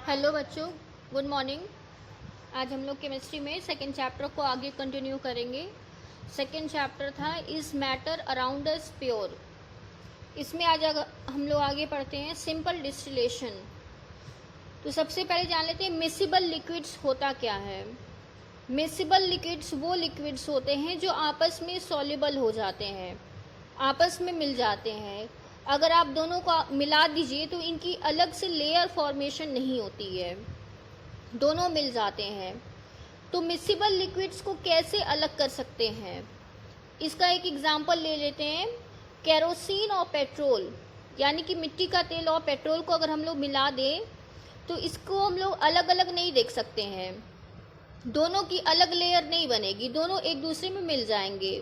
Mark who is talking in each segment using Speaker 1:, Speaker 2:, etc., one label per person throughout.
Speaker 1: Hello बच्चों, good morning. आज हम लोग केमिस्ट्री में सेकेंड चैप्टर को आगे कंटिन्यू करेंगे। सेकेंड चैप्टर था is matter around us pure. इसमें आज हम लोग आगे पढ़ते हैं सिंपल डिस्टिलेशन। तो सबसे पहले जान लेते हैं मिसिबल लिक्विड्स होता क्या है। मिसिबल लिक्विड्स वो लिक्विड्स होते हैं जो आपस में सॉल्युबल हो जाते हैं, आपस में मिल जाते हैं। अगर आप दोनों को मिला दीजिए तो इनकी अलग से लेयर फॉर्मेशन नहीं होती है, दोनों मिल जाते हैं। तो मिसिबल लिक्विड्स को कैसे अलग कर सकते हैं, इसका एक एग्जांपल ले लेते हैं। केरोसिन और पेट्रोल, यानी कि मिट्टी का तेल और पेट्रोल को अगर हम लोग मिला दें तो इसको हम लोग अलग अलग नहीं देख सकते हैं, दोनों की अलग लेयर नहीं बनेगी, दोनों एक दूसरे में मिल जाएंगे।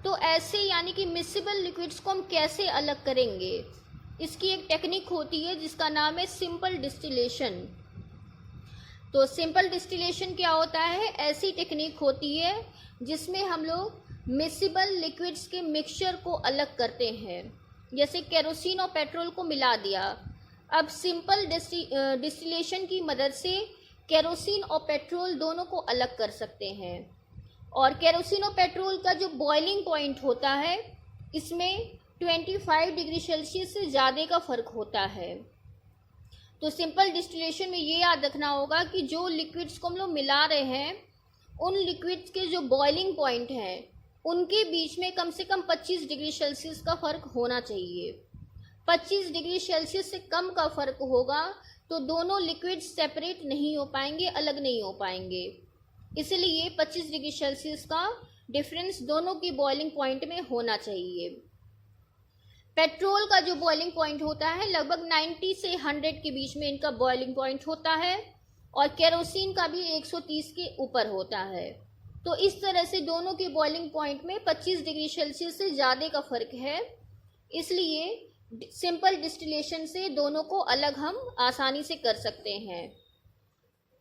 Speaker 1: तो ऐसे यानी कि मिसिबल लिक्विड्स को हम कैसे अलग करेंगे, इसकी एक टेक्निक होती है जिसका नाम है सिंपल डिस्टिलेशन। तो सिंपल डिस्टिलेशन क्या होता है? ऐसी टेक्निक होती है जिसमें हम लोग मिसिबल लिक्विड्स के मिक्सचर को अलग करते हैं। जैसे केरोसिन और पेट्रोल को मिला दिया, अब सिंपल डिस्टिलेशन की मदद से केरोसिन और पेट्रोल दोनों को अलग कर सकते हैं। और केरोसिन और पेट्रोल का जो बॉइलिंग पॉइंट होता है, इसमें 25 डिग्री सेल्सियस से ज़्यादा का फ़र्क होता है। तो सिंपल डिस्टिलेशन में ये याद रखना होगा कि जो लिक्विड्स को हम लोग मिला रहे हैं, उन लिक्विड्स के जो बॉइलिंग पॉइंट हैं उनके बीच में कम से कम 25 डिग्री सेल्सियस का फ़र्क होना चाहिए। 25 डिग्री सेल्सियस से कम का फ़र्क होगा तो दोनों लिक्विड्स सेपरेट नहीं हो पाएंगे, अलग नहीं हो पाएंगे। इसलिए 25 डिग्री सेल्सियस का डिफरेंस दोनों की बॉइलिंग पॉइंट में होना चाहिए। पेट्रोल का जो बॉइलिंग पॉइंट होता है लगभग 90 से 100 के बीच में इनका बॉइलिंग पॉइंट होता है, और केरोसिन का भी 130 के ऊपर होता है। तो इस तरह से दोनों के बॉइलिंग पॉइंट में 25 डिग्री सेल्सियस से ज़्यादा का फ़र्क है। इसलिए सिंपल डिस्टिलेशन से दोनों को अलग हम आसानी से कर सकते हैं।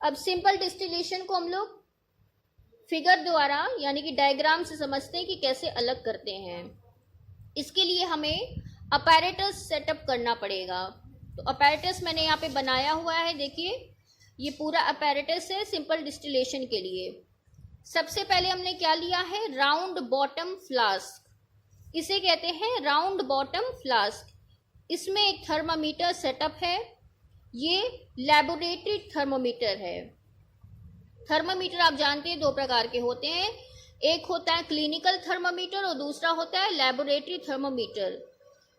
Speaker 1: अब सिंपल डिस्टिलेशन को हम लोग फिगर द्वारा यानी कि डायग्राम से समझते हैं कि कैसे अलग करते हैं। इसके लिए हमें अपैरेटस सेटअप करना पड़ेगा। तो अपैरेटस मैंने यहाँ पे बनाया हुआ है, देखिए ये पूरा अपैरेटस है सिंपल डिस्टिलेशन के लिए। सबसे पहले हमने क्या लिया है? राउंड बॉटम फ्लास्क, इसे कहते हैं राउंड बॉटम फ्लास्क। इसमें एक थर्मामीटर सेटअप है, ये लैबोरेटरी थर्मोमीटर है। थर्मामीटर आप जानते हैं दो प्रकार के होते हैं, एक होता है क्लिनिकल थर्मामीटर और दूसरा होता है लैबोरेटरी थर्मामीटर।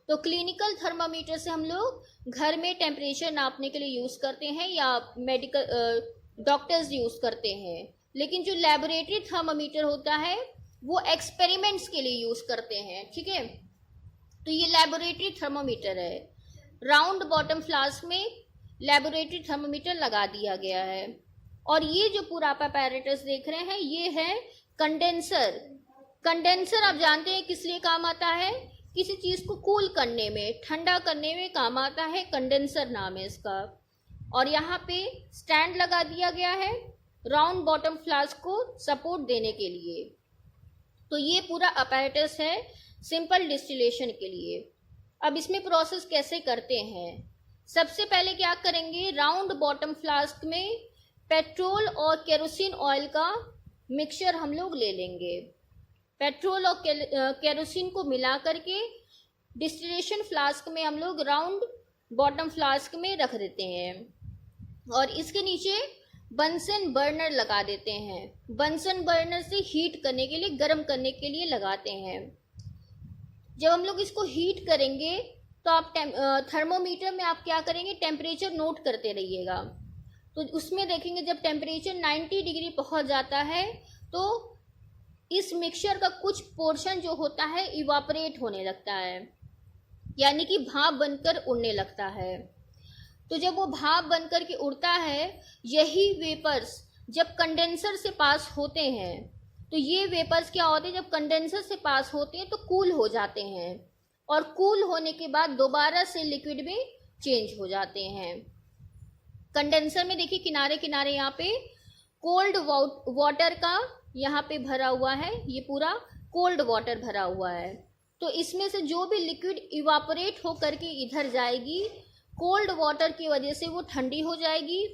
Speaker 1: तो क्लिनिकल थर्मामीटर से हम लोग घर में टेम्परेचर नापने के लिए यूज़ करते हैं या मेडिकल डॉक्टर्स यूज़ करते हैं। लेकिन जो लैबोरेटरी थर्मामीटर होता है वो एक्सपेरिमेंट्स के लिए यूज़ करते हैं, ठीक है। तो ये लैबोरेटरी थर्मामीटर है। राउंड बॉटम फ्लास्क में लैबोरेटरी थर्मामीटर लगा दिया गया है। और ये जो पूरा आप अपैरेटस देख रहे हैं ये है कंडेंसर। कंडेंसर आप जानते हैं किस लिए काम आता है? किसी चीज़ को कूल करने में, ठंडा करने में काम आता है, कंडेंसर नाम है इसका। और यहाँ पे स्टैंड लगा दिया गया है राउंड बॉटम फ्लास्क को सपोर्ट देने के लिए। तो ये पूरा अपैरेटस है सिंपल डिस्टिलेशन के लिए। अब इसमें प्रोसेस कैसे करते हैं? सबसे पहले क्या करेंगे, राउंड बॉटम फ्लास्क में पेट्रोल और केरोसिन ऑयल का मिक्सचर हम लोग ले लेंगे। पेट्रोल और केरोसिन को मिला करके डिस्टिलेशन फ्लास्क में हम लोग राउंड बॉटम फ्लास्क में रख देते हैं और इसके नीचे बंसन बर्नर लगा देते हैं। बंसन बर्नर से हीट करने के लिए, गर्म करने के लिए लगाते हैं। जब हम लोग इसको हीट करेंगे तो आप थर्मोमीटर में आप क्या करेंगे, टेम्परेचर नोट करते रहिएगा। तो उसमें देखेंगे जब टेम्परेचर 90 डिग्री पहुंच जाता है तो इस मिक्सचर का कुछ पोर्शन जो होता है इवापोरेट होने लगता है, यानी कि भाप बनकर उड़ने लगता है। तो जब वो भाप बनकर के उड़ता है, यही वेपर्स जब कंडेंसर से पास होते हैं तो ये वेपर्स क्या होते हैं, जब कंडेंसर से पास होते हैं तो कूल हो जाते हैं और कूल होने के बाद दोबारा से लिक्विड में चेंज हो जाते हैं। कंडेंसर में देखिए किनारे किनारे यहाँ पे कोल्ड वाटर का यहाँ पे भरा हुआ है, ये पूरा कोल्ड वाटर भरा हुआ है। तो इसमें से जो भी लिक्विड इवापोरेट हो करके इधर जाएगी कोल्ड वाटर की वजह से वो ठंडी हो जाएगी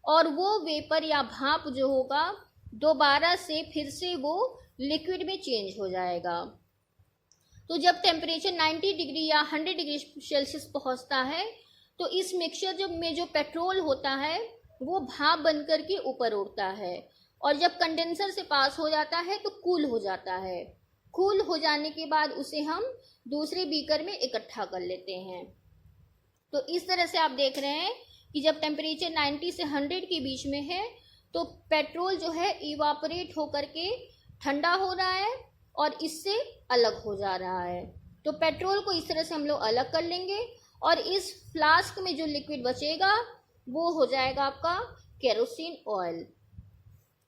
Speaker 1: और वो वेपर या भाप जो होगा दोबारा से फिर से वो लिक्विड में चेंज हो जाएगा। तो जब टेम्परेचर 90 डिग्री या 100 डिग्री सेल्सियस पहुंचता है तो इस मिक्सचर में जो पेट्रोल होता है वो भाप बनकर के ऊपर उड़ता है और जब कंडेंसर से पास हो जाता है तो कूल हो जाता है। कूल हो जाने के बाद उसे हम दूसरे बीकर में इकट्ठा कर लेते हैं। तो इस तरह से आप देख रहे हैं कि जब टेम्परेचर 90 से 100 के बीच में है तो पेट्रोल जो है इवापोरेट होकर के ठंडा हो रहा है और इससे अलग हो जा रहा है। तो पेट्रोल को इस तरह से हम लोग अलग कर लेंगे और इस फ्लास्क में जो लिक्विड बचेगा वो हो जाएगा आपका केरोसिन ऑयल।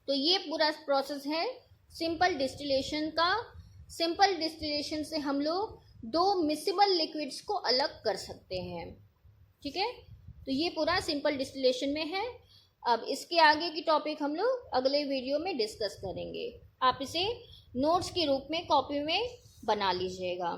Speaker 1: तो ये पूरा प्रोसेस है सिंपल डिस्टिलेशन का। सिंपल डिस्टिलेशन से हम लोग दो मिसिबल लिक्विड्स को अलग कर सकते हैं। ठीक है, तो ये पूरा सिंपल डिस्टिलेशन में है। अब इसके आगे की टॉपिक हम लोग अगले वीडियो में डिस्कस करेंगे। आप इसे नोट्स के रूप में कॉपी में बना लीजिएगा।